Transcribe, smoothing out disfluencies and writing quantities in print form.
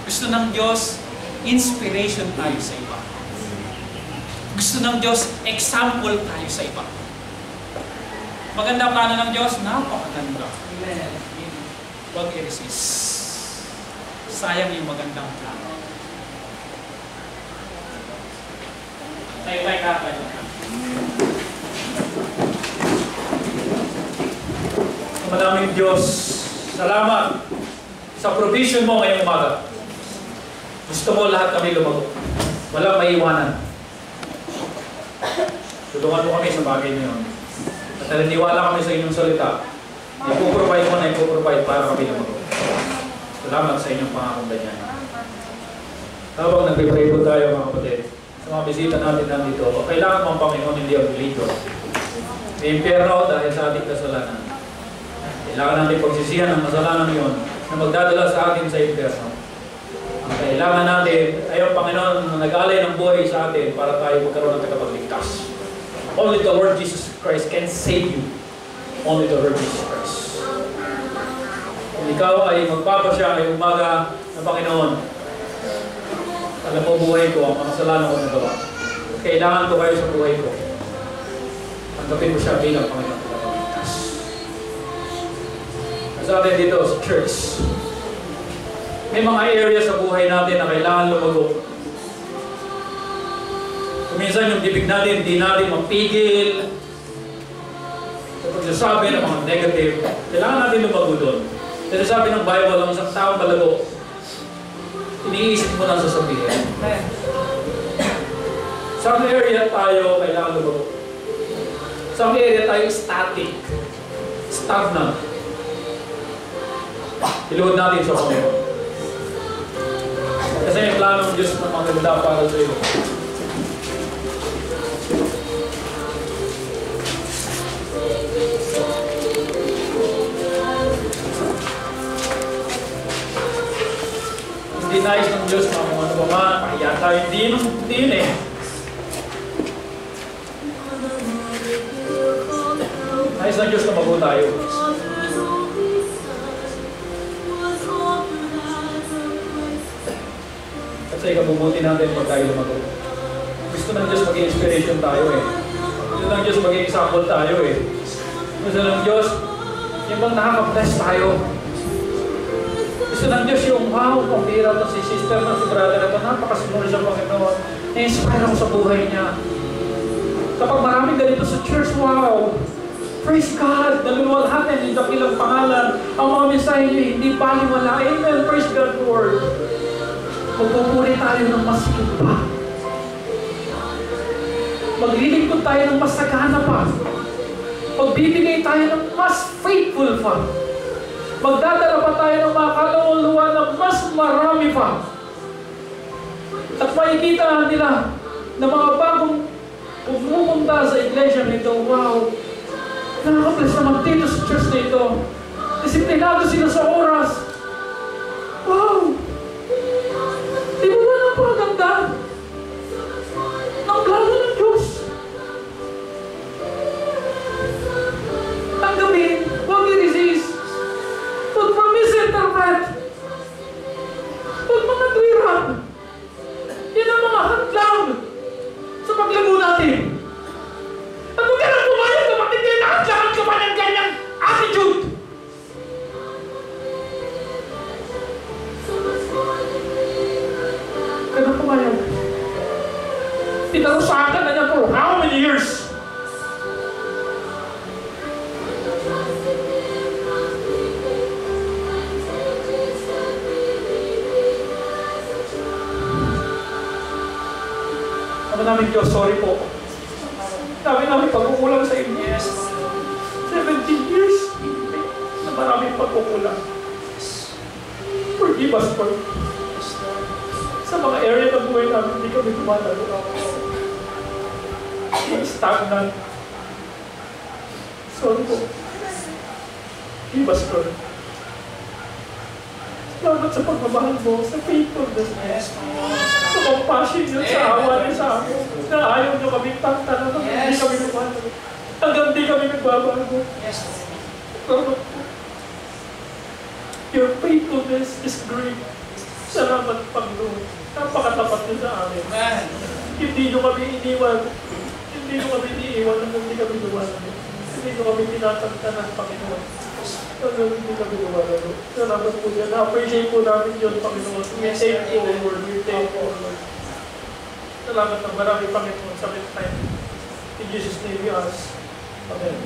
Gusto ng Diyos, inspiration tayo sa iba. Gusto ng Diyos, example tayo sa iba. Maganda plano ng Diyos, napakaganda. Amen. Huwag i-resist. Sayang yung magandang plano. Tayo ka pa yun. Madaming Diyos, salamat sa provision mo ngayong umaga. Gusto mo lahat kami lumago. Walang maiwanan. Tulungan mo kami sa bagay na yun. At naniniwala kami sa inyong salita. Ipoprovide mo na ipoprovide para kami lumago. Salamat sa inyong pangakong ganyan. Habang nagpipray po tayo mga kapatid, sa mga bisita natin nandito, kailangan mo ang Panginoon hindi ang believer. May impyerno dahil sa ating kasalanan. Kailangan natin pagsisihan ng kasalanan yun na magdadala sa atin sa impyerno. Ang kailangan natin ay ang Panginoon na nag-alay ng buhay sa atin para tayo magkaroon ng tagapagligtas. Only the Lord Jesus Christ can save you. Only the Lord Jesus Christ. Kung ikaw ay magpapasya ngayong umaga ng Panginoon, alam mo buhay ko, ang mga kasalanan ko nagawa. Kailangan ko kayo sa buhay ko. Tanggapin mo siya bilang Panginoon. Sa atin dito sa church, may mga area sa buhay natin na kailangan lumago. Kuminsan yung bibig natin, hindi natin mapigil sa pagsasabi ng mga negative. Kailangan natin lumago doon. Kasi sabi ng Bible, ang isang taong malago, iniisip mo lang sasabihin. Some area tayo kailangan lumago. Some area tayo static, stagnant. Iluhod natin sa Panginoon. Kasi yung plano ng Diyos na maganda para sa iyo. Hindi nais ng Diyos na kung ano ba man, pahiya tayo. Hindi yun eh. Nais ng Diyos na mago tayo. Sa ikabubuti natin pag tayo lumago. Gusto ng Diyos maging inspiration tayo eh. Gusto ng Diyos maging example tayo eh. Gusto ng Diyos, yung bang nakaka-bless tayo. Gusto ng Diyos yung, wow, ang bira na si sister na si brother na ito, napakasunod siya Panginoon. Na-inspire ako sa buhay niya. Kapag maraming ganito sa church, wow, praise God, naluwalhatan yung dakilang pangalan. Ang mga mensahe niyo, hindi baliwala. Amen, praise God, Lord. Magpupuri tayo ng mas pa. Maglilingkod tayo ng mas sagana pa. Magbibigay tayo ng mas faithful pa. Magdadala pa tayo ng mga kaluluwa ng mas marami pa. At makikita nila na mga bagong pumunta sa iglesia nito, wow, nakaka-bless naman dito sa church na ito. Disiplinado sila sa oras. Wow! Di ba ba napakaganda ng plano ng Diyos? Tanggapin, huwag i-resist. Huwag ma-misinterpret. Huwag mga tuwiran. Yan ang mga hadlang sa paglago natin. At huwag ka nang pumayag kapatid kayo na hadlangan ka pa ng ganyang attitude. Kaya pumayag. Tinarusakan na niya for how many years? Sabi namin, Diyos, sorry po. Sabi namin pagkukulang sa inyo. 17 years na maraming pagkukulang. Forgive us, Lord. Sa mga area ng buhay namin, hindi kami tumatalo. Stagnant. Sorry po. Give us, Lord. Salamat sa pagmamahal mo, sa faithfulness mo, sa compassion niyo, sa awa niyo sa amin, na ayaw niyo kami tangtanan, hindi kami lumalag. Hanggang di kami nagbabago. Salamat po. Your faithfulness is great. Salamat po. tapat niyo sa amin. Hindi niyo kami iniwan. Hindi niyo kami iniiwan hanggang hindi kami lumalan. Hindi niyo kami tinatagta ng Panginoon. Hanggang hindi kami lumalan. Salamat po yan. Na-appreciate po namin yun, Panginoon. We thank you, Lord. We thank you, Lord. Salamat ng marami, Panginoon, sa time. In Jesus' name we ask. Amen.